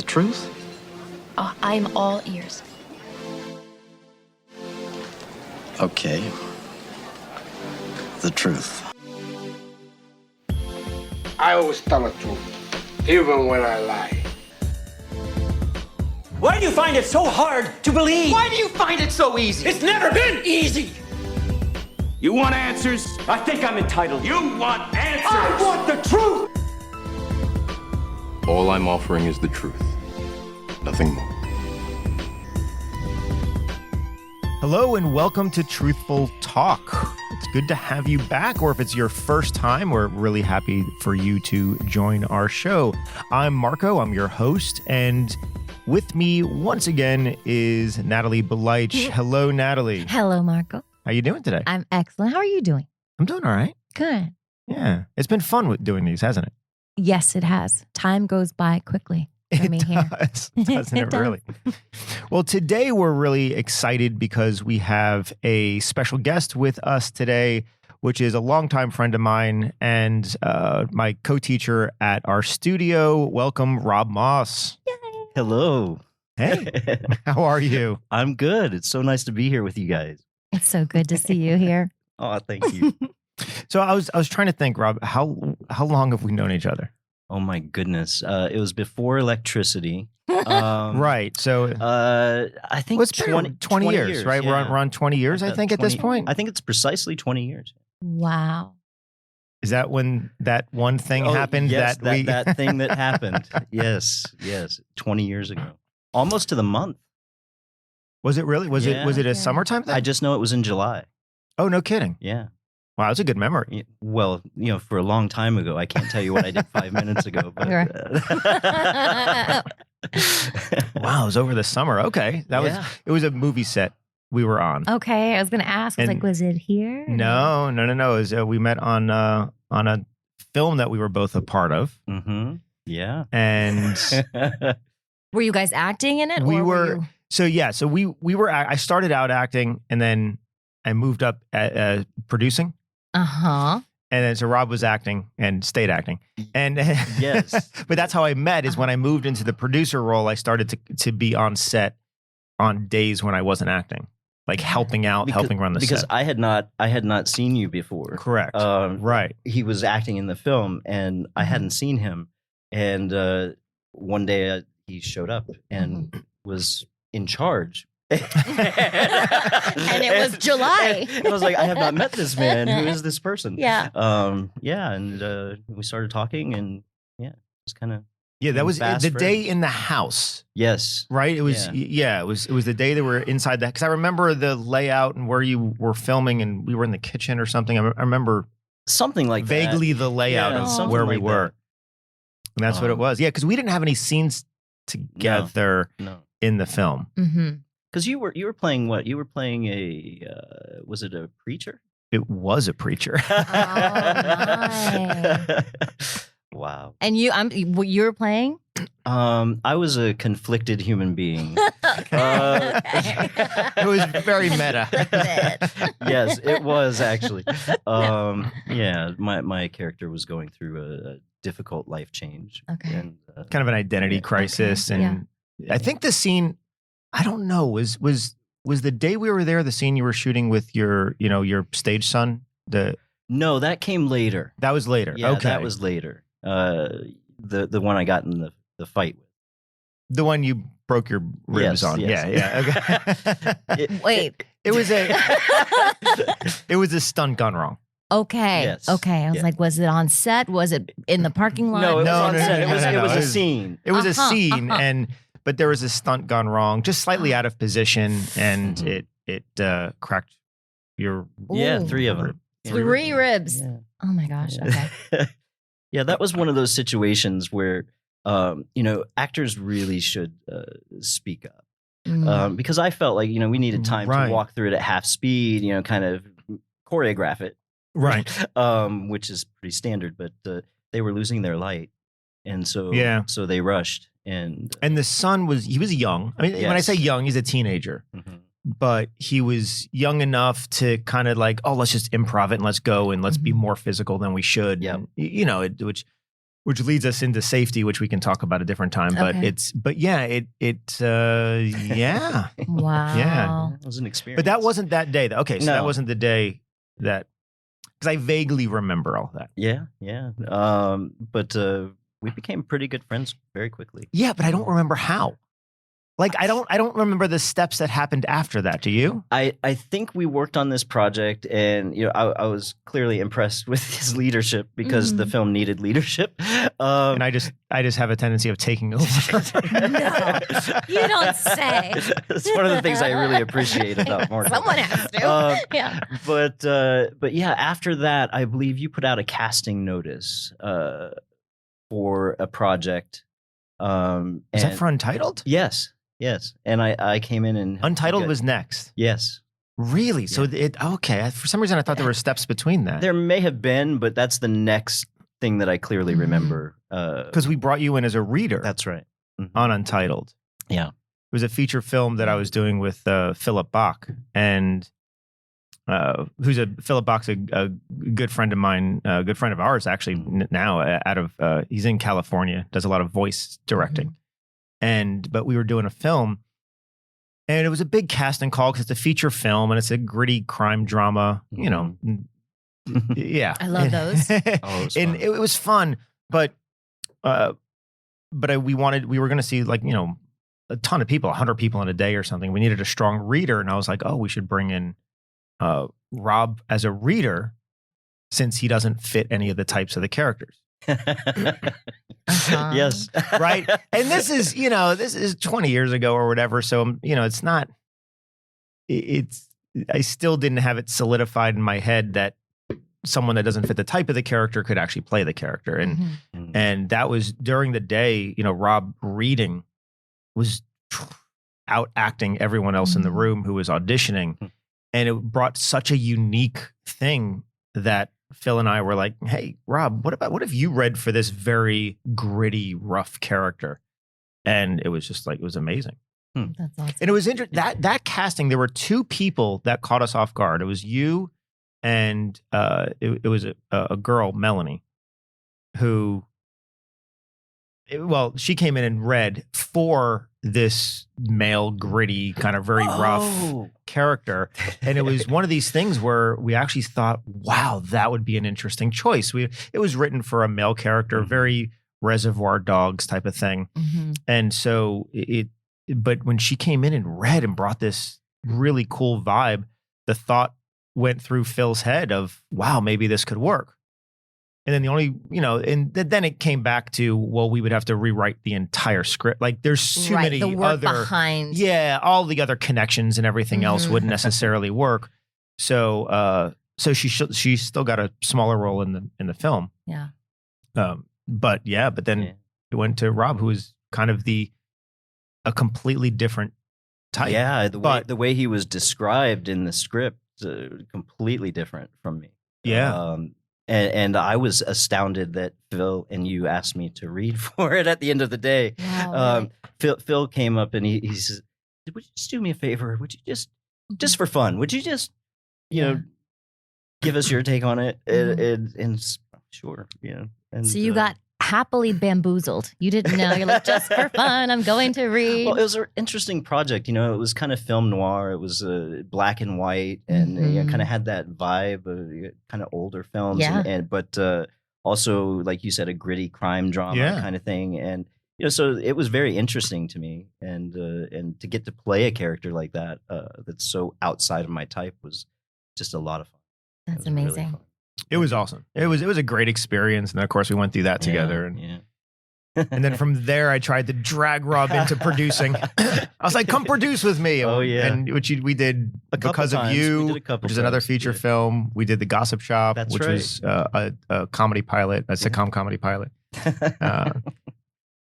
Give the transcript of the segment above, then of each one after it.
truth? Oh, I'm all ears. Okay. The truth. I always tell the truth, even when I lie. Why do you find it so hard to believe? Why do you find it so easy? It's never been easy. You want answers? I think I'm entitled. You want answers? I want the truth. All I'm offering is the truth. Nothing more. Hello and welcome to Truthful Talk. It's good to have you back, or if it's your first time, we're really happy for you to join our show. I'm Marco, I'm your host, and with me once again is Natalie Belich. Hello, Natalie. Hello, Marco. How you doing today? I'm excellent. How are you doing? I'm doing all right. Good. Yeah. It's been fun with doing these, hasn't it? Yes, it has. Time goes by quickly for me here. Doesn't it really? Well, today we're really excited because we have a special guest with us today, which is a longtime friend of mine and my co-teacher at our studio. Welcome, Robb Maus. Yay. Hello. Hey, how are you? I'm good. It's so nice to be here with you guys. It's so good to see you here. Oh, thank you. So I was trying to think, Rob, how long have we known each other? Oh my goodness. It was before electricity. Right. So I think it's 20 years, right? Yeah. We're on 20 years, I think, 20, at this point. I think it's precisely 20 years. Wow. Is that when that one thing happened? Yes, that thing that happened. Yes. 20 years ago. Almost to the month. Was it really? Was it a summertime thing? I just know it was in July. Oh, no kidding. Yeah. Wow, that's a good memory. Well, for a long time ago, I can't tell you what I did 5 minutes ago. But, wow, it was over the summer. Okay, it was a movie set we were on. Okay, I was going to ask. I was like, was it here? No. It was, we met on a film that we were both a part of. Mm-hmm. Yeah. And were you guys acting in it? We or were. You... So we were. I started out acting, and then I moved up at producing. Uh-huh. And then so Rob was acting and stayed acting. And yes. But that's how I met, is when I moved into the producer role, I started to be on set on days when I wasn't acting, like helping out, helping run the set. Because I had not seen you before. Correct. Right. He was acting in the film and I hadn't seen him. And one day he showed up and was in charge. And it was July. And I was like, I have not met this man. Who is this person? Yeah. And we started talking, and it was kind of that was the day friends. in the house. Yes. Right. It was it was the day that we were inside that, because I remember the layout and where you were filming, and we were in the kitchen or something. I remember something like vaguely that. the layout of where we were. And that's what it was. Yeah, because we didn't have any scenes together in the film. Mm-hmm. Because you were playing what? You were playing was it a preacher? It was a preacher. Oh, my. Wow. And you were playing? I was a conflicted human being. It was very meta. Yes, it was actually. My character was going through a difficult life change. Okay. And, kind of an identity crisis. Okay. And I think the scene, I don't know, was the day we were there the scene you were shooting with your stage son? No, that came later. That was later. Yeah, okay. That was later. The one I got in the fight with. The one you broke your ribs on. Yes. Yeah. Okay. Wait. It was a stunt gone wrong. Okay. Yes. Okay. I was like, was it on set? Was it in the parking lot? No, it was on set. No, It was a scene. It was a scene, but there was a stunt gone wrong, just slightly out of position, and it cracked your 3 of them. 3 ribs. Yeah. Oh my gosh. Okay. Yeah, that was one of those situations where actors really should speak up. Because I felt like we needed time to walk through it at half speed, kind of choreograph it. Right. Which is pretty standard, but they were losing their light. And so they rushed. And the son was young. I mean, when I say young, he's a teenager. Mm-hmm. But he was young enough to kind of like, let's just improv it and let's go and let's be more physical than we should. Yeah. Which which leads us into safety, which we can talk about a different time. But Okay. yeah. Wow. Yeah. It was an experience. But that wasn't that day. Okay, so No. that wasn't the day that, because I vaguely remember all that. Yeah. But we became pretty good friends very quickly. Yeah, but I don't remember how. Like, I don't remember the steps that happened after that. Do you? I think we worked on this project, and I was clearly impressed with his leadership because the film needed leadership. And I just have a tendency of taking over. No, you don't say. It's one of the things I really appreciate about Mark. Someone has to. Yeah. But yeah, after that, I believe you put out a casting notice for a project. Is that for Untitled? Yes. And I came in and Untitled was next. Yes. Really? So okay. For some reason, I thought there were steps between that. There may have been, but that's the next thing that I clearly remember. Because we brought you in as a reader. That's right. On Untitled. Yeah. It was a feature film that I was doing with Philip Bach, and Philip Bach's a good friend of mine, a good friend of ours actually now. He's in California, does a lot of voice directing, but we were doing a film, and it was a big casting call because it's a feature film and it's a gritty crime drama. You know, yeah, I love those. And it was fun, but we were going to see a ton of people, 100 people in a day or something. We needed a strong reader, and I was like, oh, we should bring in Robb as a reader, since he doesn't fit any of the types of the characters. Yes. Right. And this is 20 years ago or whatever. So, it's not, I still didn't have it solidified in my head that someone that doesn't fit the type of the character could actually play the character. And that was during the day, Robb reading was out acting everyone else in the room who was auditioning. And it brought such a unique thing that Phil and I were like, hey, Robb, what if you read for this very gritty, rough character? And it was just it was amazing. That's awesome. And it was interesting that casting, there were two people that caught us off guard. It was you and it was a girl, Melanie, who, she came in and read for this male, gritty, kind of very rough character. And it was one of these things where we actually thought, wow, that would be an interesting choice. It was written for a male character, very Reservoir Dogs type of thing. And so but when she came in and read and brought this really cool vibe, the thought went through Phil's head of, wow, maybe this could work. And then then it came back to, well, we would have to rewrite the entire script. Like there's too many the work other behind. Yeah, all the other connections and everything else wouldn't necessarily work. So she still got a smaller role in the film. Yeah. But then it went to Robb, who was kind of a completely different type. Yeah, the way he was described in the script, completely different from me. Yeah. And I was astounded that Phil and you asked me to read for it at the end of the day. Wow, Phil came up and he says, would you just do me a favor? Would you just for fun, would you just, give us your take on it? And sure, And, so you got happily bamboozled. You didn't know. You're like, just for fun, I'm going to read. Well, it was an interesting project. It was kind of film noir. It was black and white, and kind of had that vibe of kind of older films. Yeah. But also, like you said, a gritty crime drama kind of thing. And so it was very interesting to me, and to get to play a character like that that's so outside of my type was just a lot of fun. That's amazing. Really fun. It was awesome. It was a great experience. And then, of course, we went through that together. And then from there, I tried to drag Robb into producing. I was like, come produce with me. Oh, yeah. And which we did Because of You, which is another feature film. We did The Gossip Shop, which was a comedy pilot, a sitcom comedy pilot.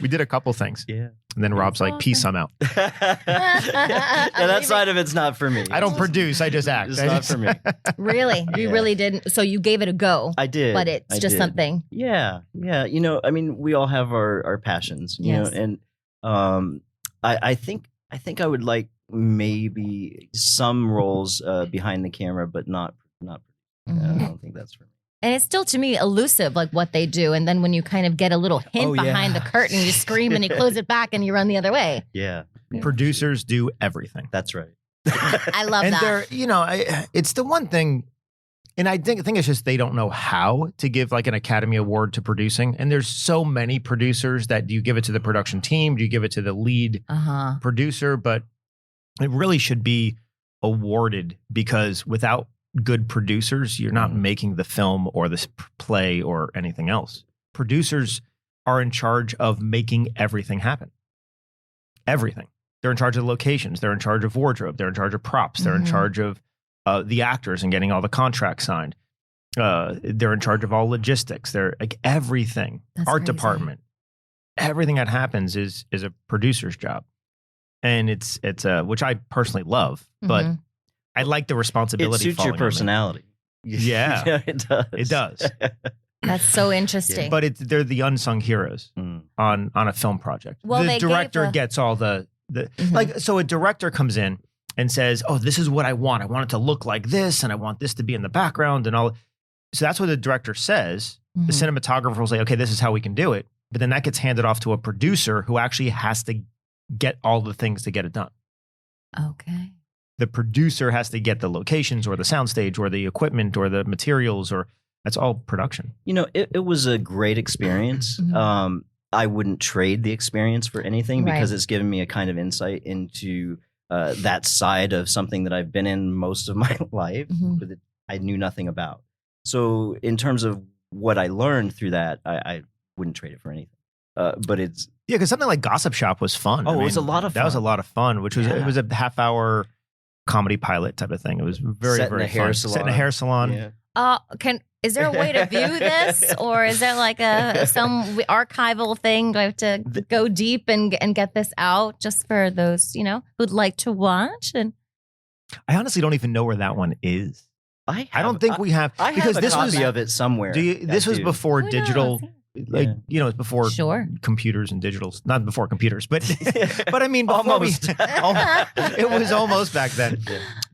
We did a couple things. Yeah. And then Robb's like, peace, I'm out. That side of it's not for me. I don't produce, I just act. It's not for me. Really? You really didn't? So you gave it a go. I did. But it's just something. Yeah. Yeah. We all have our passions, you know, and I think I would like maybe some roles behind the camera, but not I don't think that's for me. And it's still, to me, elusive, like what they do. And then when you kind of get a little hint behind the curtain, you scream and you close it back and you run the other way. Yeah. Producers do everything. That's right. I love And that. they're, it's the one thing, and I think it's just they don't know how to give like an Academy Award to producing. And there's so many producers that do you give it to the production team? Do you give it to the lead producer? But it really should be awarded, because without good producers, you're not making the film or this play or anything else. Producers are in charge of making everything happen. Everything. They're in charge of the locations. They're in charge of wardrobe. They're in charge of props. They're in charge of the actors and getting all the contracts signed. They're in charge of all logistics. They're like everything. That's Art crazy. department. Everything that happens is a producer's job. And it's which I personally love, but I like the responsibility. It suits your falling on me. personality. Yeah. It does. It does. That's so interesting. But they're the unsung heroes on a film project. Well, the they director gave gets all the like. So a director comes in and says, "Oh, this is what I want. I want it to look like this, and I want this to be in the background and all." So that's what the director says. The cinematographer will say, "Okay, this is how we can do it." But then that gets handed off to a producer who actually has to get all the things to get it done. Okay. The producer has to get the locations or the soundstage or the equipment or the materials, or that's all production. It was a great experience. I wouldn't trade the experience for anything because it's given me a kind of insight into that side of something that I've been in most of my life that I knew nothing about. So in terms of what I learned through that, I wouldn't trade it for anything. But it's because something like Gossip Shop was fun. Oh, it was a lot of fun. That was a lot of fun, which was it was a half-hour comedy pilot type of thing. It was very Set in very a hair fun. salon. Set in a hair salon. Yeah. Is there a way to view this, or is there like some archival thing? Do I have to go deep and get this out just for those who'd like to watch? And I honestly don't even know where that one is. I don't think we have I because have a this copy was of it somewhere. this was before Who digital. knows? Like it's before computers and digitals, not before computers, but I mean before Almost. it was almost back then.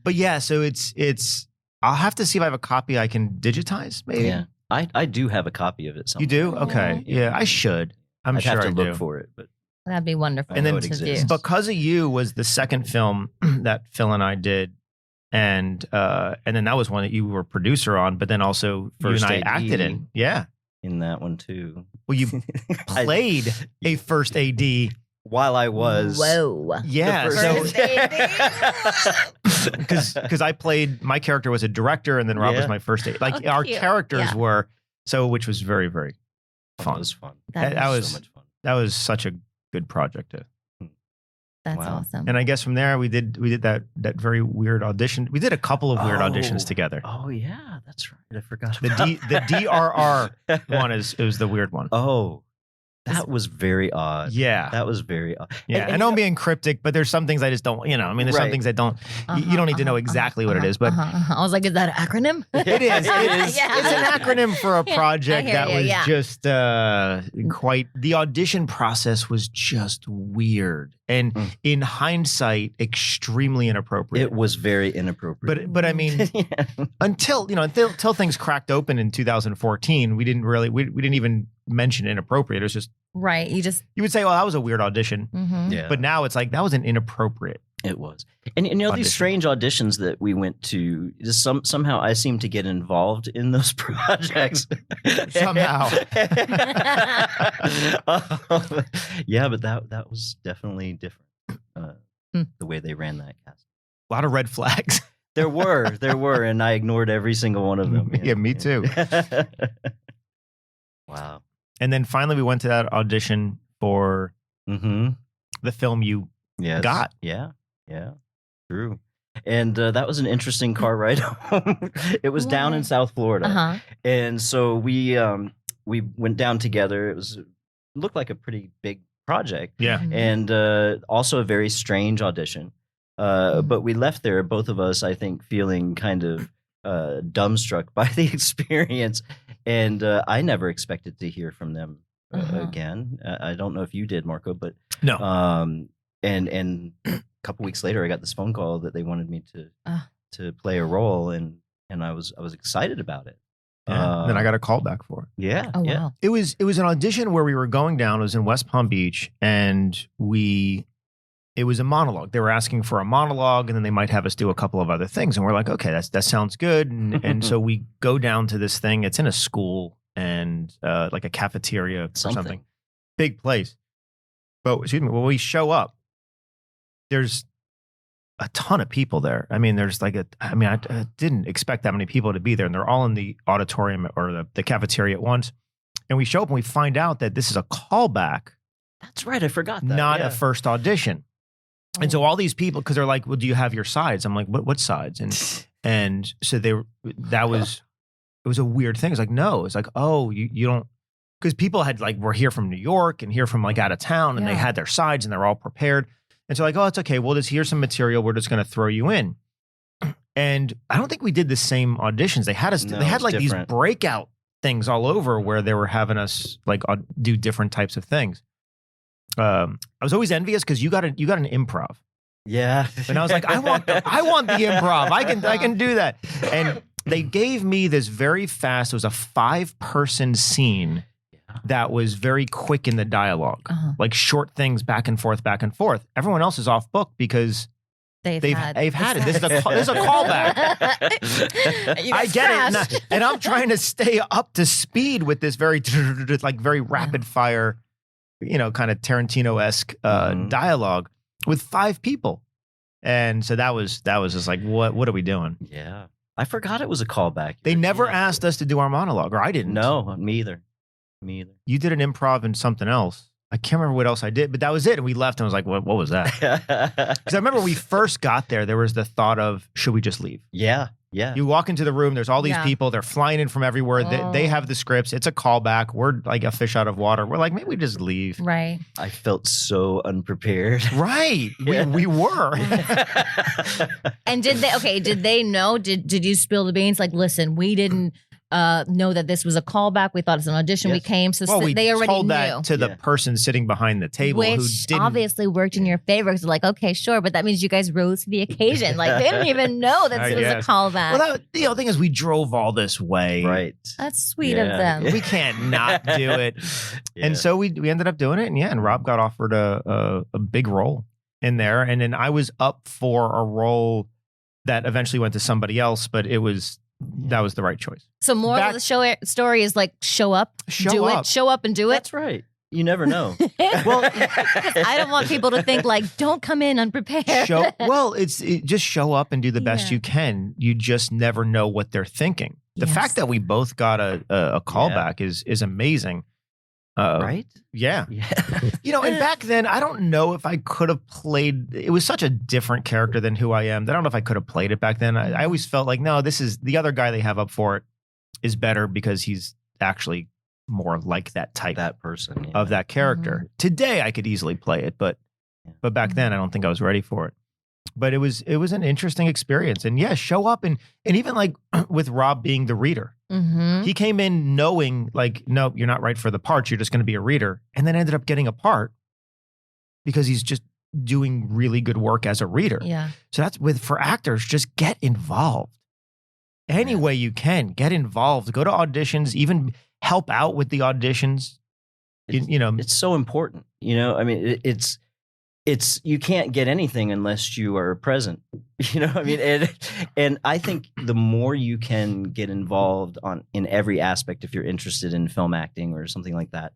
But yeah, so it's I'll have to see if I have a copy I can digitize. Maybe. Yeah, I do have a copy of it somewhere. You do? Okay. Yeah, I should. I'm I'd sure have to I look do. for it, but that'd be wonderful. And then it exists. Because of You was the second film that Phil and I did. And then that was one that you were producer on, but then also First you and I AD. acted in. Yeah. in that one too. Well, you played a first AD. While I was Yeah. the So because I played, my character was a director, and then Rob was my first AD. Like our cute. characters were, which was very, very fun. It was fun. That was so much fun. That was such a good project. That's Wow. awesome. And I guess from there we did that very weird audition. We did a couple of weird auditions together. Oh yeah, that's right. I forgot The about the DRR one is the weird one. Oh, that was very odd. Yeah. That was very odd. Yeah, I know I'm being cryptic, but there's some things I just don't, I mean, there's some Right. things that don't, you don't need to know exactly what it is, but I was like, is that an acronym? it is. It's Yeah. an acronym for a project hear that you, was yeah. just quite, the audition process was just weird. And in hindsight, extremely inappropriate. It was very inappropriate. But I mean, until things cracked open in 2014, we didn't really, we didn't even mention inappropriate. It was just, Right. You would say, well, that was a weird audition. Yeah. But now it's like, that was an inappropriate. It was. And these Audition. strange auditions that we went to, somehow I seem to get involved in those projects. Somehow. Yeah, but that was definitely different. The way they ran that cast. A lot of red flags. There were, and I ignored every single one of them. Yeah, me too. Wow. And then finally we went to that audition for the film you Yes. got. Yeah. True. And that was an interesting car ride home. It was down in South Florida. And so we went down together. It looked like a pretty big project. Yeah. And also a very strange audition. But we left there, both of us, I think, feeling kind of dumbstruck by the experience. And I never expected to hear from them again. I don't know if you did, Marco, but No. And a couple weeks later, I got this phone call that they wanted me to play a role, and I was excited about it. Yeah. Then I got a call back for it. Yeah. Oh, yeah. wow. It was an audition where we were going down. It was in West Palm Beach, and it was a monologue. They were asking for a monologue, and then they might have us do a couple of other things. And we're like, okay, that sounds good. And so we go down to this thing. It's in a school and like a cafeteria or something. Big place. But excuse me, when we show up, there's a ton of people there. I mean, I didn't expect that many people to be there, and they're all in the auditorium or the cafeteria at once. And we show up and we find out that this is a callback. That's right. I forgot that. Not yeah. a first audition. And so all these people, because they're like, well, do you have your sides? I'm like, what sides? And so it was a weird thing. It's like, no, it's like, oh, you don't, because people were here from New York and here from like out of town, and they had their sides and they're all prepared. And so like, oh, it's okay. We'll just, here's some material. We're just going to throw you in. And I don't think we did the same auditions. They had us, they had like different. these breakout things all over where they were having us like do different types of things. I was always envious because you got an improv. Yeah. And I was like, I want the improv. I can do that. And they gave me this very fast, it was a 5-person scene that was very quick in the dialogue. Like short things back and forth. Everyone else is off book because they've had it. This is a callback. I get it. And I'm trying to stay up to speed with this very rapid fire, kind of Tarantino-esque dialogue with 5 people. And so that was just like, what are we doing? Yeah. I forgot it was a callback. They never asked us to do our monologue, or I didn't. No, me either. You did an improv and something else. I can't remember what else I did, but that was it. And we left and I was like, what was that? Because I remember when we first got there was the thought of, should we just leave? Yeah. Yeah. You walk into the room, there's all these people, they're flying in from everywhere. They have the scripts. It's a callback. We're like a fish out of water. We're like, maybe we just leave. Right. I felt so unprepared. Right. We were. And did they know? Did you spill the beans? Like, listen, we didn't know that this was a callback. We thought it's an audition. Yes. We came, so we they already told knew. that to the person sitting behind the table, who which didn't. obviously worked in your favor. Because like, okay, sure, but that means you guys rose to the occasion. Like they didn't even know that this was a callback. Well, the thing is, we drove all this way. Right. That's sweet of them. We can't not do it. Yeah. And so we ended up doing it. And Rob got offered a big role in there. And then I was up for a role that eventually went to somebody else, but that was the right choice. So moral of the story is like, show up, do it, show up and do it. That's right. You never know. Well, I don't want people to think like, don't come in unprepared. Just show up and do the best you can. You just never know what they're thinking. The fact that we both got a callback is amazing. Right? Yeah. And back then, I don't know if I could have played, it was such a different character than who I am that I don't know if I could have played it back then. I always felt like, no, this is the other guy they have up for it is better because he's actually more like that type person of that character. Today, I could easily play it, but back then, I don't think I was ready for it. But it was an interesting experience. And show up and even like with Rob being the reader. He came in knowing like, no, you're not right for the part. You're just going to be a reader. And then ended up getting a part because he's just doing really good work as a reader. Yeah. So that's for actors, just get involved. Any way you can, get involved. Go to auditions, even help out with the auditions. It's so important. I mean, it's you can't get anything unless you are present. And I think the more you can get involved in every aspect, if you're interested in film acting or something like that,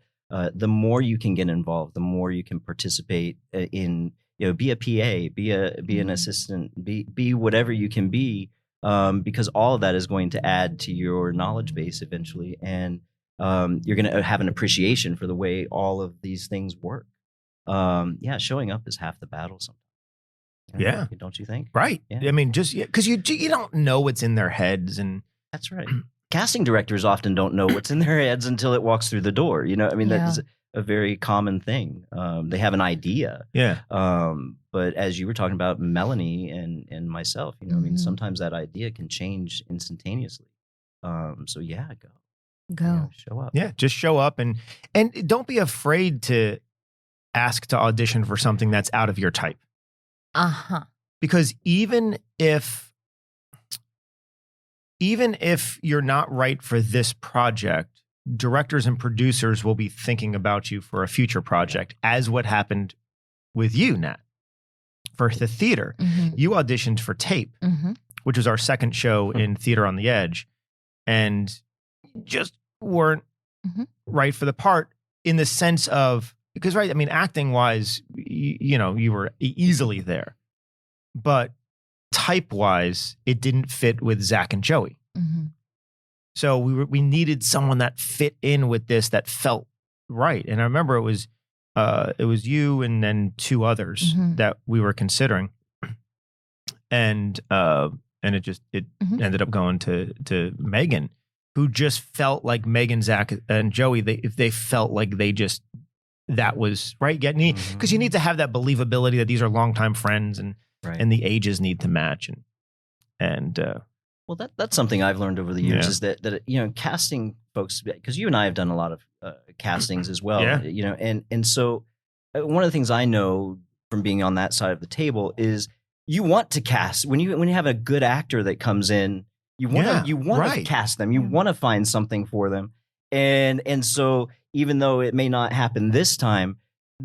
the more you can get involved, the more you can participate in, be a PA, be an assistant, be whatever you can be, because all of that is going to add to your knowledge base eventually, and you're going to have an appreciation for the way all of these things work. Showing up is half the battle sometimes. Yeah. Don't you think? Right. Yeah. I mean, just because you don't know what's in their heads. And that's right. Casting directors often don't know what's in their heads until it walks through the door. That's a very common thing. They have an idea. Yeah. But as you were talking about Melanie and myself, I mean, sometimes that idea can change instantaneously. So go. Show up. Yeah. Just show up and don't be afraid to ask to audition for something that's out of your type. Because even if even if you're not right for this project, directors and producers will be thinking about you for a future project, as what happened with you, Nat. For the theater, you auditioned for Tape, which was our second show in Theater on the Edge, and just weren't right for the part in the sense of, because, right, I mean, acting wise, you were easily there, but type wise, it didn't fit with Zach and Joey. So we needed someone that fit in with this, that felt right. And I remember it was you and then two others that we were considering, and it ended up going to Megan, who just felt like Megan, Zach, and Joey. They felt like that was right. Because you need to have that believability that these are longtime friends, and the ages need to match, and well, that's something I've learned over the years is that casting folks, because you and I have done a lot of castings as well, and so one of the things I know from being on that side of the table is you want to cast when you have a good actor that comes in, you want to cast them, you want to find something for them, and so even though it may not happen this time,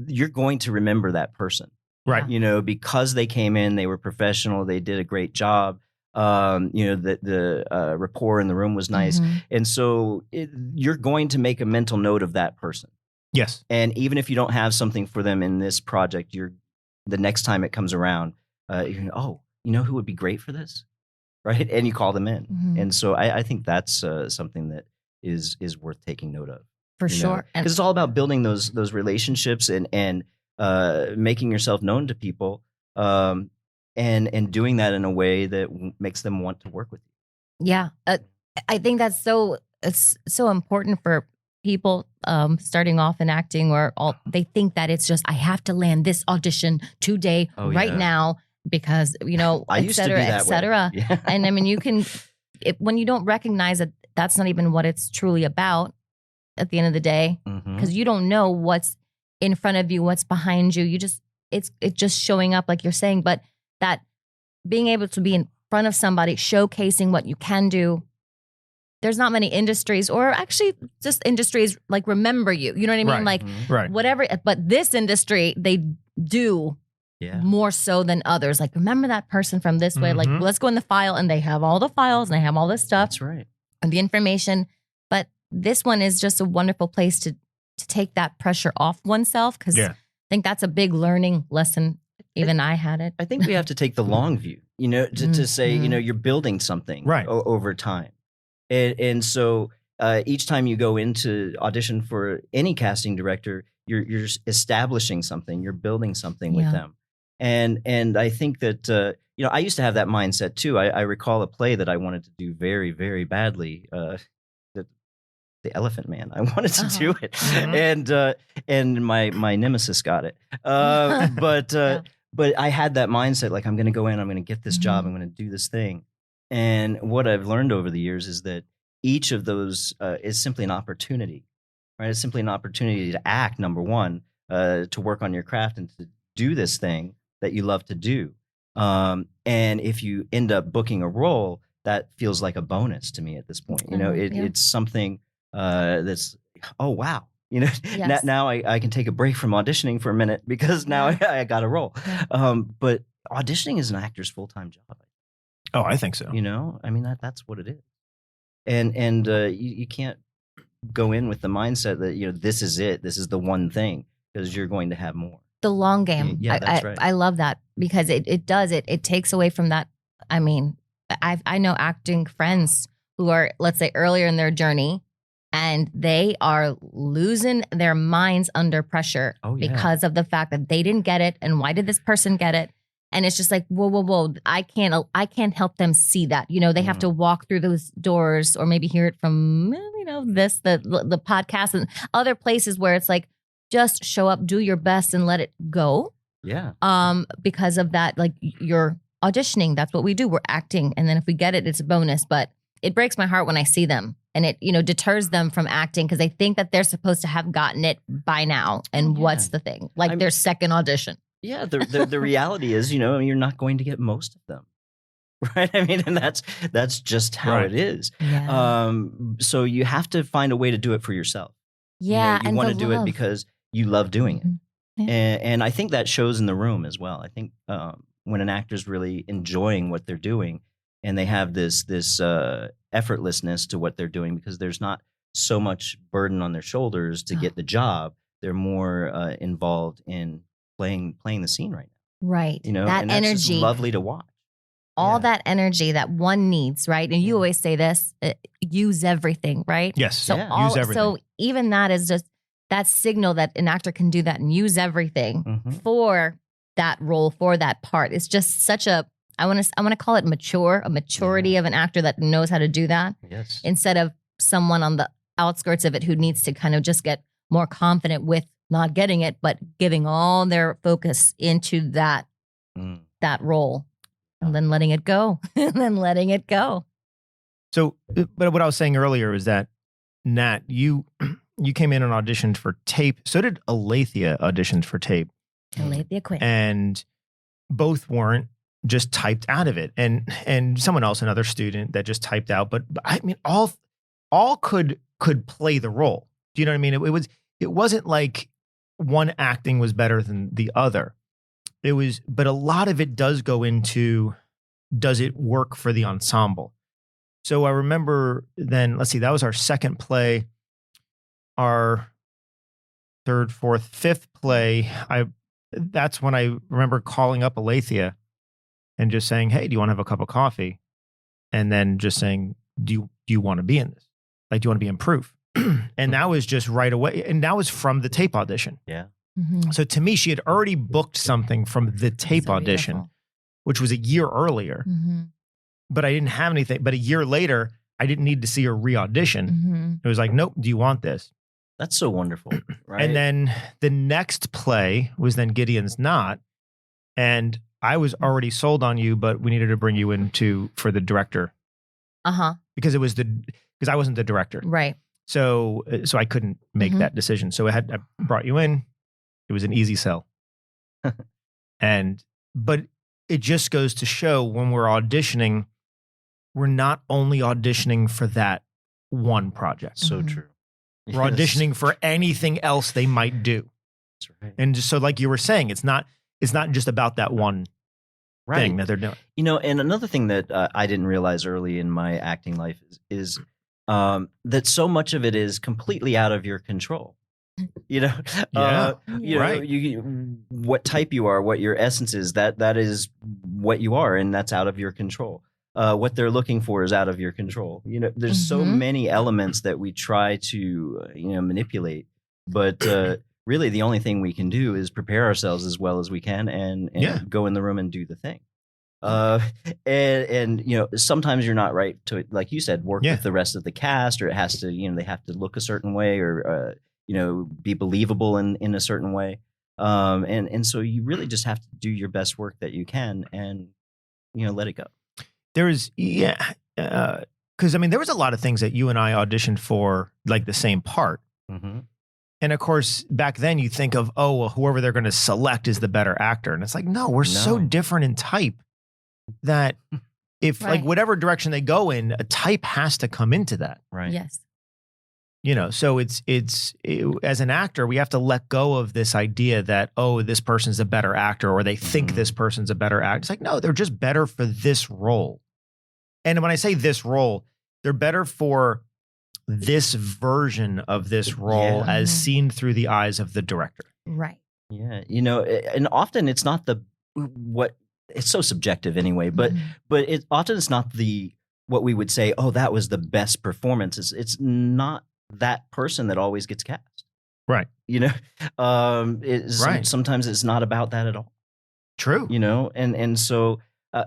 you're going to remember that person, right? Because they came in, they were professional, they did a great job. The rapport in the room was nice. And so you're going to make a mental note of that person. Yes. And even if you don't have something for them in this project, the next time it comes around, you know who would be great for this? Right. And you call them in. And so I think that's something that is worth taking note of. For sure. Because it's all about building those relationships and making yourself known to people. And doing that in a way that makes them want to work with you. Yeah. I think that's it's so important for people starting off in acting, or they think that it's just, I have to land this audition today, now, because, et cetera, et cetera. Yeah. And I mean, when you don't recognize that that's not even what it's truly about at the end of the day, because you don't know what's in front of you, what's behind you. It's just showing up, like you're saying, but that being able to be in front of somebody, showcasing what you can do. There's not many industries, or actually just industries like remember you. You know what I mean? Like whatever. But this industry, they do more so than others. Like, remember that person from this way. Like, let's go in the file, and they have all the files, and they have all this stuff. That's right. And the information. But this one is just a wonderful place to take that pressure off oneself, because I think that's a big learning lesson. Even I had it. I think we have to take the long view, to say, you're building something over time. And so each time you go into audition for any casting director, you're establishing something, you're building something with them. And I think that, I used to have that mindset too. I recall a play that I wanted to do very, very badly, The Elephant Man. I wanted to do it. And my nemesis got it. But I had that mindset, like, I'm going to go in, I'm going to get this job, I'm going to do this thing. And what I've learned over the years is that each of those is simply an opportunity, right? It's simply an opportunity to act, number one, to work on your craft and to do this thing that you love to do. And if you end up booking a role, that feels like a bonus to me at this point. It's something that's, oh, wow. Now I can take a break from auditioning for a minute, because now I got a role. But auditioning is an actor's full-time job. Oh, I think so. I mean, that's what it is. And you can't go in with the mindset that, this is it. This is the one thing, because you're going to have more. The long game. Yeah, that's right. I love that, because it does. It takes away from that. I mean, I know acting friends who are, let's say, earlier in their journey, and they are losing their minds under pressure because of the fact that they didn't get it. And why did this person get it? And it's just like, whoa. I can't help them see that. They have to walk through those doors, or maybe hear it from, the podcast and other places where it's like, just show up, do your best, and let it go. Yeah. Because of that, like, you're auditioning. That's what we do. We're acting. And then if we get it, it's a bonus. But it breaks my heart when I see them. And it, deters them from acting, because they think that they're supposed to have gotten it by now. And what's the thing? Like, their second audition. Yeah, the reality is, you're not going to get most of them. right? I mean, and that's just how Right. it is. Yeah. So you have to find a way to do it for yourself. Yeah. You want to do it because you love doing it. Yeah. And I think that shows in the room as well. I think when an actor's really enjoying what they're doing and they have this effortlessness to what they're doing because there's not so much burden on their shoulders to get the job, they're more involved in playing the scene right now. Right. You know, that and that's just energy, lovely to watch. all Yeah. that energy that one needs, right? And you always say this, use everything, right? Yes. So Yeah. Use everything. So even that is just that signal that an actor can do that and use everything Mhm. for that role, for that part. It's just such a, I want to call it a maturity of an actor that knows how to do that Yes. instead of someone on the outskirts of it who needs to kind of just get more confident with not getting it, but giving all their focus into that Mm. that role and then letting it go and then letting it go. So, but what I was saying earlier is that, Nat, you came in and auditioned for tape. So did Alethea auditioned for tape. Alethea quit. And both weren't just typed out of it. And someone else, another student that just typed out. But I mean, all could play the role. Do you know what I mean? It wasn't like one acting was better than the other. But a lot of it does go into, does it work for the ensemble? So I remember then, let's see, that was our second play. Our third, fourth, fifth play, that's when I remember calling up Alethea and just saying, hey, do you want to have a cup of coffee? And then just saying, do you want to be in this? Like, do you want to be in proof? And that was just right away. And that was from the tape audition. Yeah. Mhm. So to me, she had already booked something from the tape So audition, beautiful. which was a year earlier. Mhm. But I didn't have anything. But a year later, I didn't need to see her re-audition. Mhm. It was like, nope, do you want this? That's so wonderful, right? And then the next play was then Gideon's Knot. And I was already sold on you, but we needed to bring you in for the director Uh-huh. because I wasn't the director. Right. So I couldn't make that decision. So I brought you in. It was an easy sell. But it just goes to show when we're auditioning, we're not only auditioning for that one project. So true. We're auditioning for anything else they might do. That's right. And just so like you were saying, it's not just about that one thing that they're doing. You know, and another thing that I didn't realize early in my acting life is that so much of it is completely out of your control. You know, Yeah, you know, right. What type you are, what your essence is, that is what you are, and that's out of your control. What they're looking for is out of your control. You know, there's so many elements that we try to, manipulate, but really the only thing we can do is prepare ourselves as well as we can and go in the room and do the thing. And sometimes you're not right to, like you said, work with the rest of the cast, or it has to, they have to look a certain way, or be believable in a certain way. And so you really just have to do your best work that you can and, let it go. There is, because I mean, there was a lot of things that you and I auditioned for, like the same part. Mm-hmm. And of course, back then you think of, oh, well, whoever they're going to select is the better actor. And it's like, no, we're so different in type that if like whatever direction they go in, a type has to come into that. Right. Yes. So it's as an actor, we have to let go of this idea that, oh, this person's a better actor, or they think this person's a better actor. It's like, no, they're just better for this role. And when I say this role, they're better for this version of this role as seen through the eyes of the director. Right. Yeah. And often it's not it's so subjective anyway, but it's not what we would say, oh, that was the best performance. It's not that person that always gets cast. Right. Sometimes it's not about that at all. True. And so,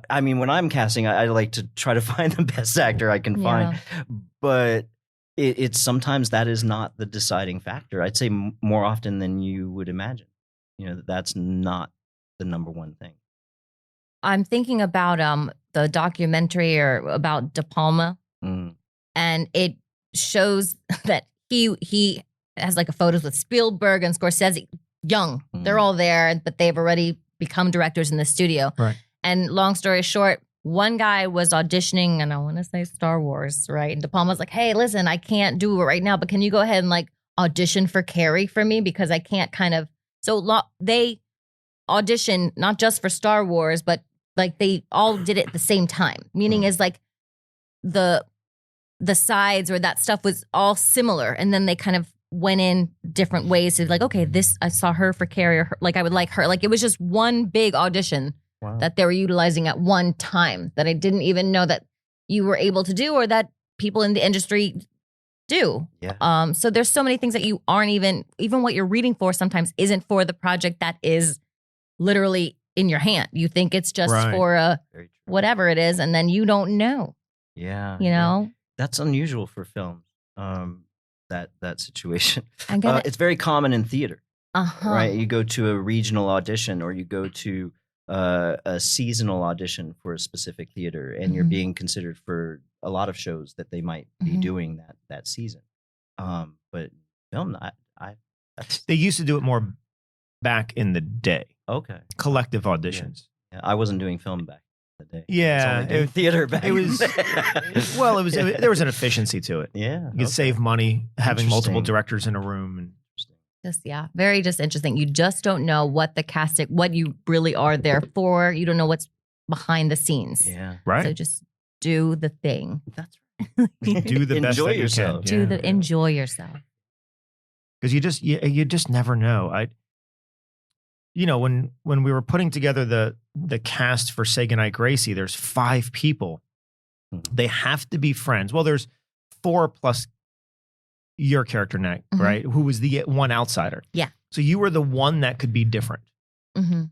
I mean, when I'm casting, I like to try to find the best actor I can find, but it's sometimes that is not the deciding factor. I'd say more often than you would imagine, that's not the number one thing. I'm thinking about the documentary or about De Palma, and it shows that he has like a photos with Spielberg and Scorsese, young. They're all there, but they've already become directors in the studio. Right. And long story short, one guy was auditioning, and I want to say Star Wars, right? And De Palma's like, hey, listen, I can't do it right now, but can you go ahead and like audition for Carrie for me? Because I can't kind of, they audition not just for Star Wars, but like they all did it at the same time. Meaning is like the sides or that stuff was all similar. And then they kind of went in different ways to like, okay, this, I saw her for Carrie, or her, like I would like her. Like it was just one big audition that they were utilizing at one time that I didn't even know that you were able to do or that people in the industry do. Yeah. So there's so many things that you aren't even what you're reading for sometimes isn't for the project that is literally in your hand. You think it's just for a whatever it is, and then you don't know. Yeah. You know? That's unusual for film. That situation. I get it. It's very common in theater. Uh-huh. Right? You go to a regional audition or you go to a seasonal audition for a specific theater, and you're being considered for a lot of shows that they might be doing that season. But film, they used to do it more back in the day. Okay. Collective auditions. Yeah, I wasn't doing film back in the day. Yeah, I was only doing theater back. It was well, it was there was an efficiency to it. Yeah, you could save money having multiple directors in a room and. Just very just interesting. You just don't know what the casting, what you really are there for. You don't know what's behind the scenes. Yeah, right. So just do the thing. That's right. Do the best Enjoy that yourself. you can. Enjoy yourself. Because you just never know. When we were putting together the cast for Say Goodnight Gracie, there's 5 people. They have to be friends. Well, there's 4 plus your character, Nick, right? Who was the one outsider. Yeah. So you were the one that could be different. And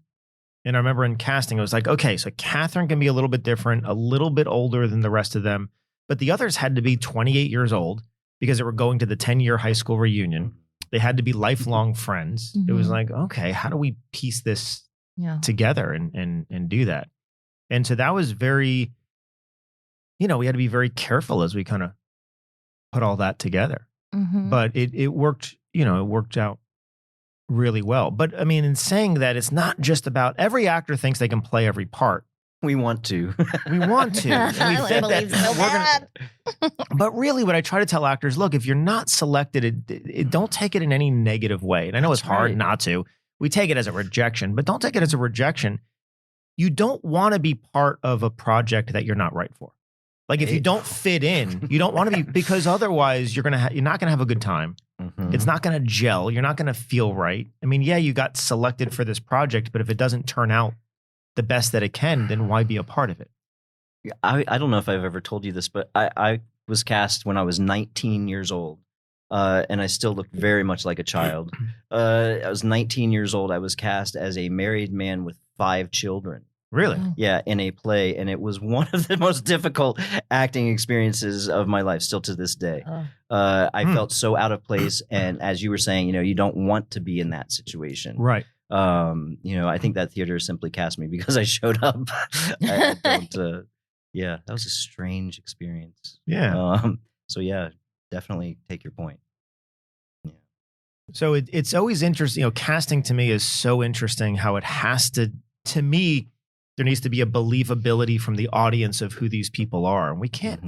I remember in casting, it was like, okay, so Catherine can be a little bit different, a little bit older than the rest of them, but the others had to be 28 years old because they were going to the 10-year high school reunion. They had to be lifelong friends. It was like, okay, how do we piece this together and do that? And so that was very, we had to be very careful as we kind of put all that together. But it worked, it worked out really well. But I mean, in saying that, it's not just about every actor thinks they can play every part. We want to. We want to. And we think that but really what I try to tell actors, look, if you're not selected, don't take it in any negative way. And I know it's hard not to. We take it as a rejection, but don't take it as a rejection. You don't want to be part of a project that you're not right for. Like if you don't fit in, you don't want to be, because otherwise you're not going to have a good time. It's not going to gel. You're not going to feel right. I mean, yeah, you got selected for this project, but if it doesn't turn out the best that it can, then why be a part of it? I don't know if I've ever told you this, but I was cast when I was 19 years old, and I still look very much like a child. I was 19 years old. I was cast as a married man with 5 children. Really? Yeah, in a play, and it was one of the most difficult acting experiences of my life, still to this day. I felt so out of place, and as you were saying, you don't want to be in that situation. Right. I think that theater simply cast me because I showed up. I don't, that was a strange experience. Yeah. So yeah, definitely take your point. Yeah. So it's always interesting. Casting to me is so interesting how it has to me, there needs to be a believability from the audience of who these people are. And we can't,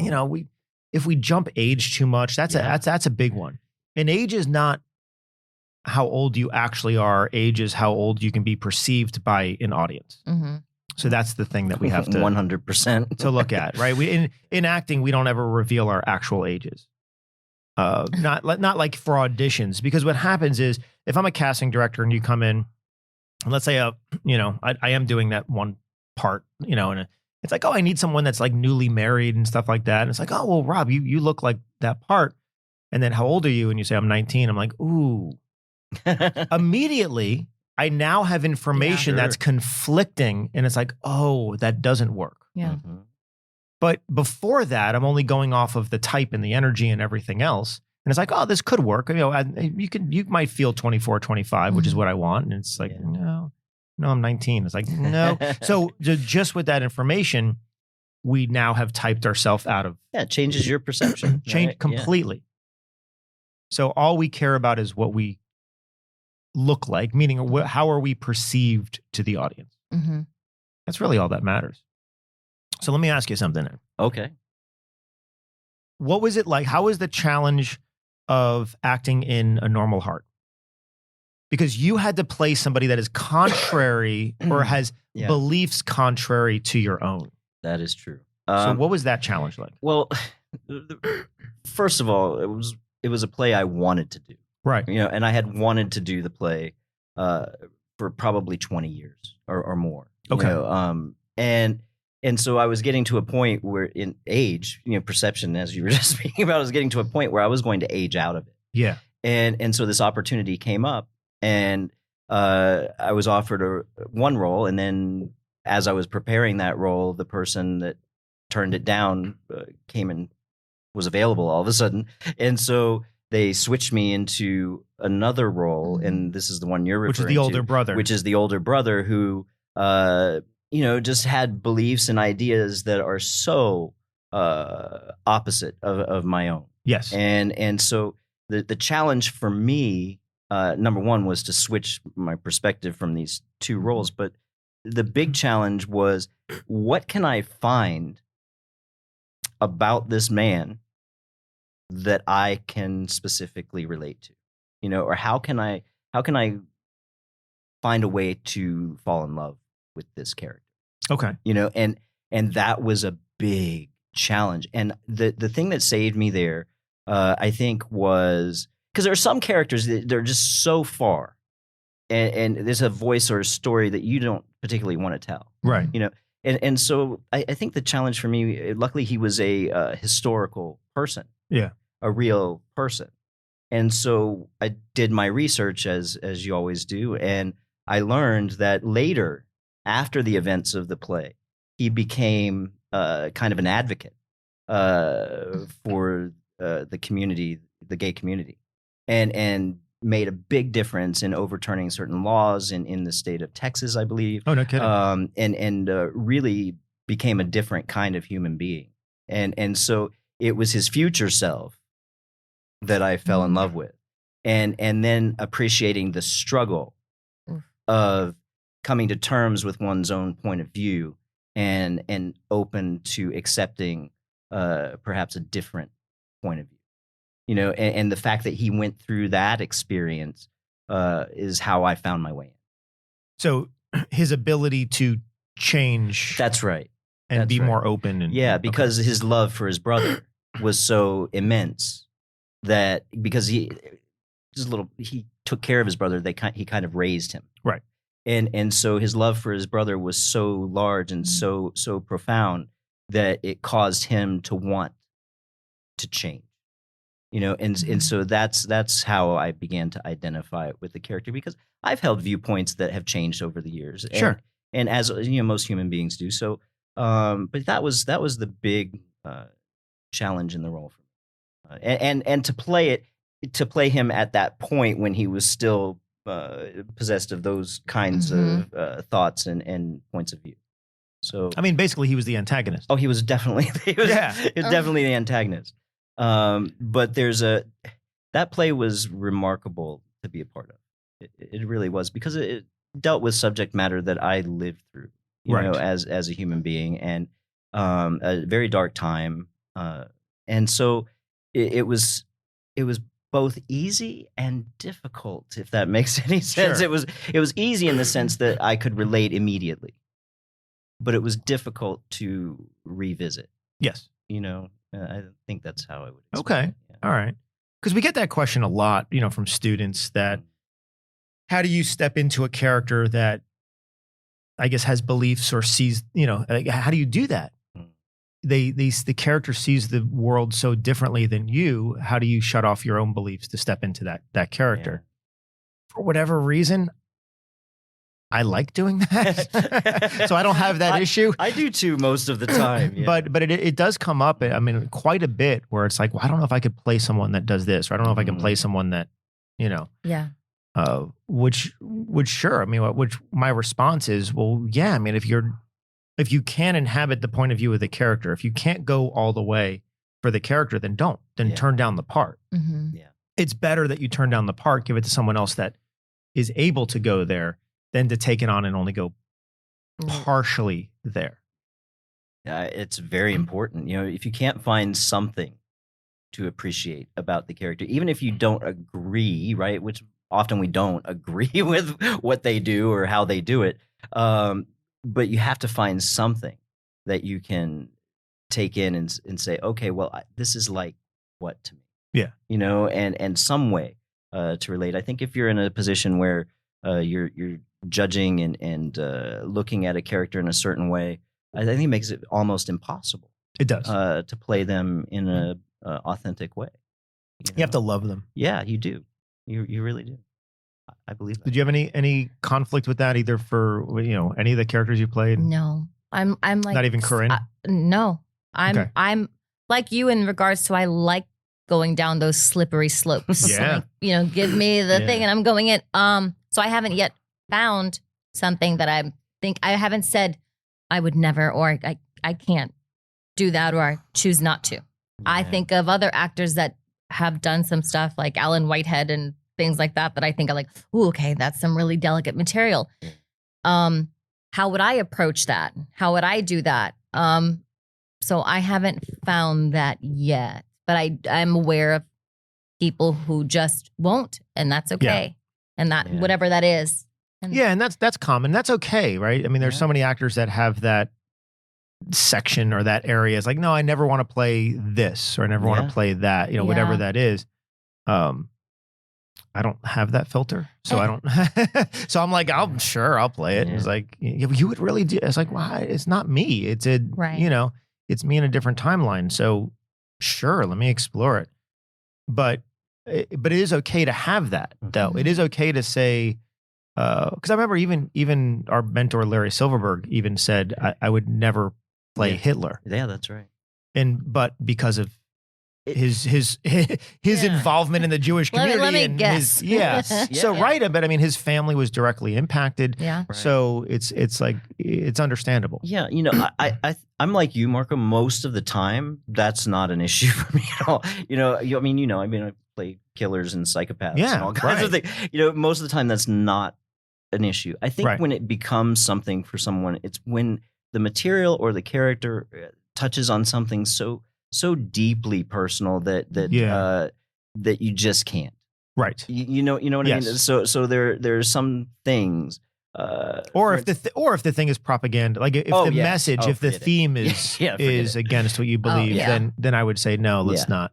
if we jump age too much, that's a big one. And age is not how old you actually are. Age is how old you can be perceived by an audience. So that's the thing that we have to 100% to look at, right? We in acting, we don't ever reveal our actual ages. Not like for auditions, because what happens is if I'm a casting director and you come in, and let's say I am doing that one part, and it's like, oh, I need someone that's like newly married and stuff like that. And it's like, oh, well, Rob, you look like that part. And then how old are you? And you say, I'm 19. I'm like, ooh. Immediately, I now have information that's conflicting. And it's like, oh, that doesn't work. Yeah. But before that, I'm only going off of the type and the energy and everything else. And it's like, oh, this could work. You might feel 24, 25, which is what I want. And it's like, no, I'm 19. It's like, no. So just with that information, we now have typed ourselves out of. Yeah, it changes your perception. Change completely. Yeah. So all we care about is what we look like, meaning how are we perceived to the audience? That's really all that matters. So let me ask you something. Okay. What was it like? How was the challenge of acting in A Normal Heart? Because you had to play somebody that is contrary or has beliefs contrary to your own. That is true. So what was that challenge like? Well, first of all, it was a play I wanted to do. Right. And I had wanted to do the play for probably 20 years or more. Okay. And so I was getting to a point where in age, perception, as you were just speaking about, I was getting to a point where I was going to age out of it. Yeah. And so this opportunity came up, and I was offered one role, and then as I was preparing that role, the person that turned it down came and was available all of a sudden, and so they switched me into another role, and this is the one you're referring to, which is the older brother, which is the older brother who just had beliefs and ideas that are so opposite of my own. Yes. And so the challenge for me, number one, was to switch my perspective from these two roles. But the big challenge was, what can I find about this man that I can specifically relate to? Or how can I find a way to fall in love with this character? Okay. And that was a big challenge. And the thing that saved me there, I think, was because there are some characters that they're just so far, and there's a voice or a story that you don't particularly want to tell. Right. And so I think the challenge for me, luckily he was a historical person. Yeah. A real person. And so I did my research as you always do, and I learned that later, after the events of the play, he became kind of an advocate for the community, the gay community, and made a big difference in overturning certain laws in the state of Texas, I believe. Oh, no kidding. And really became a different kind of human being. And so it was his future self that I fell in love with. And then appreciating the struggle of coming to terms with one's own point of view and open to accepting perhaps a different point of view, and the fact that he went through that experience is how I found my way in. So his ability to change. That's right. And be more open. And because his love for his brother was so immense that because he took care of his brother, he kind of raised him. Right. And so his love for his brother was so large and so profound that it caused him to want to change, and so that's how I began to identify it with the character, because I've held viewpoints that have changed over the years. Sure. And as most human beings do. So, but that was the big challenge in the role for me, and to play him at that point when he was still possessed of those kinds of thoughts and points of view. So I mean, basically, he was the antagonist. Oh, he was definitely definitely the antagonist. But that play was remarkable to be a part of. It really was, because it dealt with subject matter that I lived through, as a human being, and a very dark time. And so it was both easy and difficult, if that makes any sense. Sure. It was easy in the sense that I could relate immediately, but it was difficult to revisit. Yes. I think that's how I would explain Okay. it. Yeah. All right. Because we get that question a lot, from students, that how do you step into a character that I guess has beliefs or sees, how do you do that? The character sees the world so differently than you. How do you shut off your own beliefs to step into that character? Yeah. For whatever reason, I like doing that. So I don't have that issue. I do too most of the time. Yeah. But it does come up, I mean, quite a bit, where it's like, well, I don't know if I could play someone that does this, or I don't know if I can play someone that, Yeah. Which sure. I mean, which my response is, well, yeah, I mean, if you can inhabit the point of view of the character, if you can't go all the way for the character, then don't. Then turn down the part. Mm-hmm. Yeah. It's better that you turn down the part, give it to someone else that is able to go there, than to take it on and only go partially there. It's very important. If you can't find something to appreciate about the character, even if you don't agree, right? Which often we don't agree with what they do or how they do it. But you have to find something that you can take in and say, okay, well, this is like what to me? Yeah. And some way to relate. I think if you're in a position where you're judging and looking at a character in a certain way, I think it makes it almost impossible. It does. To play them in a authentic way. You have to love them. Yeah, you do. You really do. I believe that. Did you have any conflict with that either for any of the characters you played? No, I'm like not even Corinne. No, I'm like you in regards to I like going down those slippery slopes. Yeah. Like, give me the thing and I'm going it. So I haven't yet found something that I haven't said I would never or I can't do that or I choose not to. Yeah. I think of other actors that have done some stuff like Alan Whitehead and things like that I think are like, ooh, okay, that's some really delicate material. How would I approach that? How would I do that? So I haven't found that yet, but I'm aware of people who just won't, and that's okay. Yeah. And that whatever that is. And that's common. That's okay, right? I mean, there's so many actors that have that section or that area. It's like, no, I never want to play this or I never want to play that, whatever that is. I don't have that filter, so I don't. So I'm like, I'll play it. Yeah. It's like, you would really do. It's like, why? It's not me. It's it's me in a different timeline. So sure, let me explore it. But it is okay to have that, though. Mm-hmm. It is okay to say, because I remember even our mentor Larry Silverberg even said I would never play Hitler. Yeah, that's right. But because of his involvement in the Jewish community. Let me guess. But I mean, his family was directly impacted. Yeah. Right. So it's like, it's understandable. Yeah. I'm like you, Marco. Most of the time, that's not an issue for me at all. I play killers and psychopaths and all kinds of things. Most of the time, that's not an issue. I think when it becomes something for someone, it's when the material or the character touches on something so deeply personal that you just can't. Right. You know what I mean? So there's some things. Or if the thing is propaganda, like if the message, if the theme is against what you believe, then I would say no, let's not.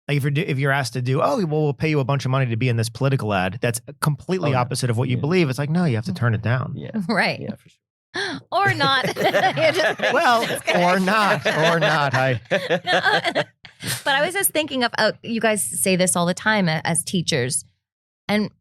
Like if you're asked to do, we'll pay you a bunch of money to be in this political ad, that's completely opposite of what you believe. It's like, no, you have to turn it down. Yeah. Right. Yeah, for sure. Or not. Or not. But I was just thinking of, you guys say this all the time as teachers, and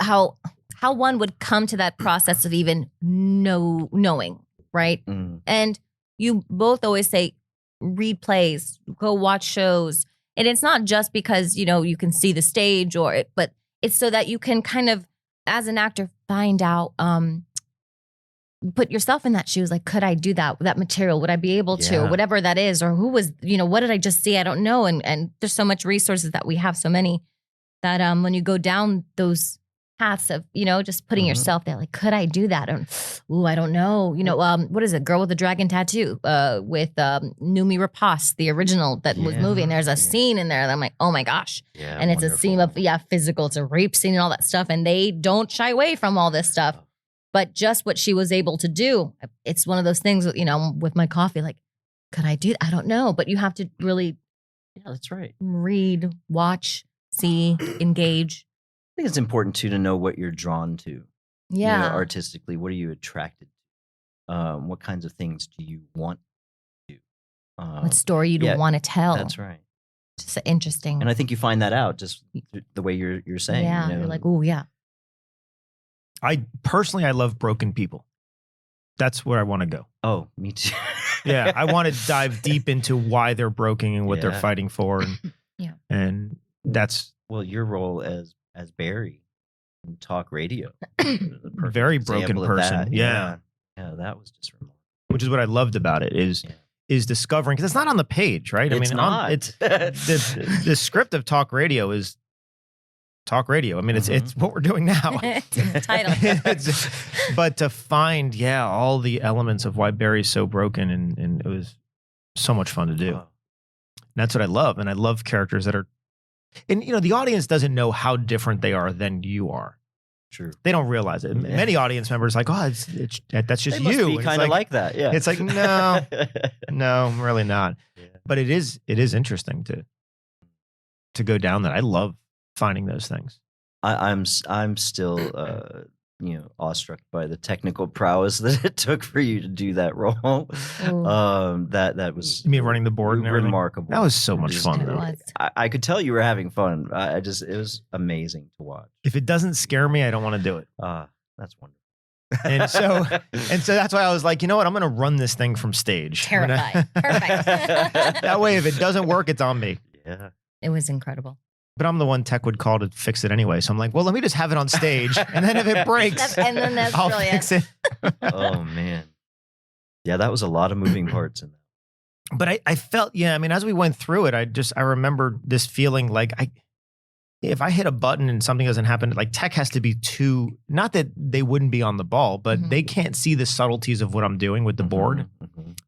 how one would come to that process of even knowing, right? Mm. And you both always say, read plays, go watch shows. And it's not just because, you can see the stage but it's so that you can kind of, as an actor, find out, put yourself in that shoes. Like, could I do that material? Would I be able to, whatever that is, or who was, what did I just see? I don't know. And there's so much resources that we have, so many that, when you go down those paths of, just putting yourself there, like, could I do that? I don't know. What is it? Girl with the Dragon Tattoo, with, Noomi Rapace, the original that was movie. And there's a scene in there that I'm like, oh my gosh. Yeah, and it's wonderful. A scene of, physical, it's a rape scene and all that stuff. And they don't shy away from all this stuff. But just what she was able to do, it's one of those things, with my coffee, like, could I do that? I don't know. But you have to really that's right. Read, watch, see, engage. I think it's important, too, to know what you're drawn to. Yeah. Artistically, what are you attracted to? What kinds of things do you want to do? What story you'd want to tell. That's right. Just interesting. And I think you find that out just the way you're saying. Yeah, you're like, oh, yeah. I love broken people. That's where I want to go. Oh, me too. Yeah, I want to dive deep into why they're broken and what they're fighting for. And that's... Well, your role as Barry in talk radio. Very broken person. Yeah, that was just remarkable. Which is what I loved about it is discovering, because it's not on the page, right? It's not. The script of talk radio is talk radio. I mean, it's what we're doing now. It's in the title. But to find, all the elements of why Barry's so broken, and it was so much fun to do. And that's what I love. And I love characters that are, and the audience doesn't know how different they are than you are. True. They don't realize it. Many audience members are like, oh, that's just they you. Must be kind of like that. Yeah. It's like, no, I'm really not. Yeah. But it is interesting to go down that. I love finding those things. I'm still awestruck by the technical prowess that it took for you to do that role. That was, you mean running the board and everything? Remarkable. That was so much fun though. I could tell you were having fun. It was amazing to watch. If it doesn't scare me, I don't want to do it. That's wonderful. And so that's why I was like, you know what? I'm going to run this thing from stage. Terrified. Perfect. That way, if it doesn't work, it's on me. Yeah. It was incredible. But I'm the one tech would call to fix it anyway. So I'm like, well, let me just have it on stage. And then if it breaks, I'll fix it. Oh, man. Yeah, that was a lot of moving parts in that. But I felt, as we went through it, I remember this feeling like if I hit a button and something doesn't happen, like tech has to be too, not that they wouldn't be on the ball, but they can't see the subtleties of what I'm doing with the board.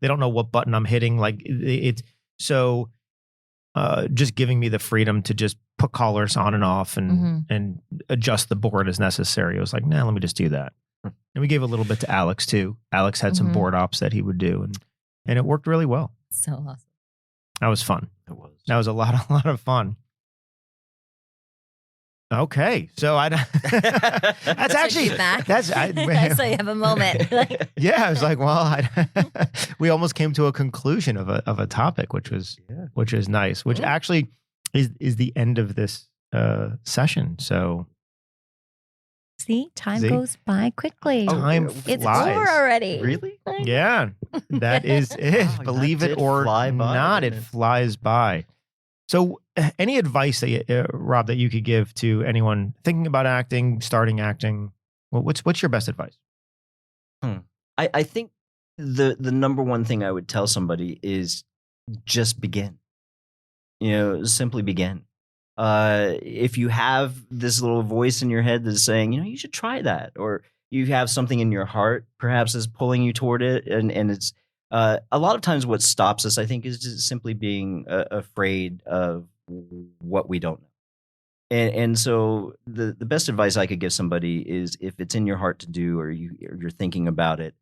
They don't know what button I'm hitting. Like it's so just giving me the freedom to just put callers on and off and adjust the board as necessary. It was like, let me just do that. And we gave a little bit to Alex too. Alex had some board ops that he would do, and it worked really well. So awesome. That was fun. It was. That was a lot of fun. Okay, so that's actually that's I saw you have a moment. Yeah, I was like, well, we almost came to a conclusion of a topic, which was nice. Which actually is the end of this session. So see, time goes by quickly. Time It's flies. over already. Really? Yeah, that is it. Believe it or not, it flies by. So any advice that Rob, that you could give to anyone thinking about acting, starting acting? What's your best advice? I think the number one thing I would tell somebody is just begin. Simply begin. If you have this little voice in your head that's saying, you should try that, or you have something in your heart perhaps is pulling you toward it, and it's a lot of times what stops us, I think, is just simply being afraid of what we don't know. And so the best advice I could give somebody is, if it's in your heart to do, or you're thinking about it,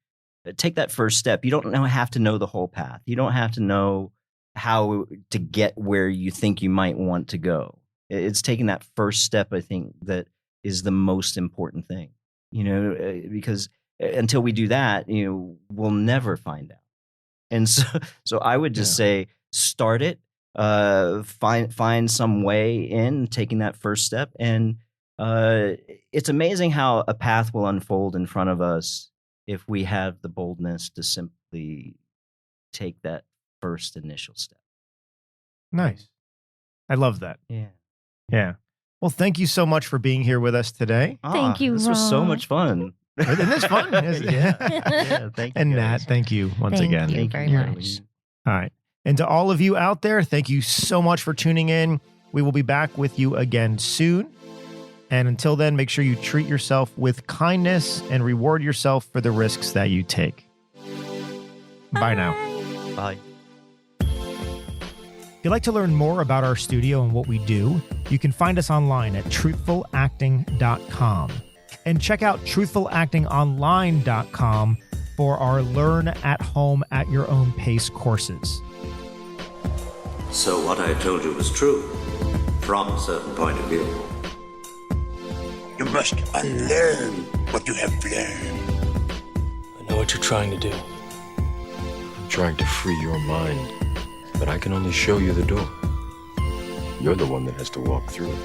take that first step. You don't have to know the whole path. You don't have to know how to get where you think you might want to go. It's taking that first step, I think, that is the most important thing, because until we do that, we'll never find out. And so I would just say, start it, find some way in taking that first step. And it's amazing how a path will unfold in front of us if we have the boldness to simply take that first initial step. Nice. I love that. Yeah. Yeah. Well, thank you so much for being here with us today. Thank you, This was so much fun. Isn't this fun? Yeah, thank you. And guys. Nat, thank you once Thank again. you very much. All right. And to all of you out there, thank you so much for tuning in. We will be back with you again soon. And until then, make sure you treat yourself with kindness and reward yourself for the risks that you take. Bye now. Bye. If you'd like to learn more about our studio and what we do, you can find us online at truthfulacting.com. And check out truthfulactingonline.com for our Learn at Home at Your Own Pace courses. So what I told you was true, from a certain point of view. You must unlearn what you have learned. I know what you're trying to do. I'm trying to free your mind, but I can only show you the door. You're the one that has to walk through it.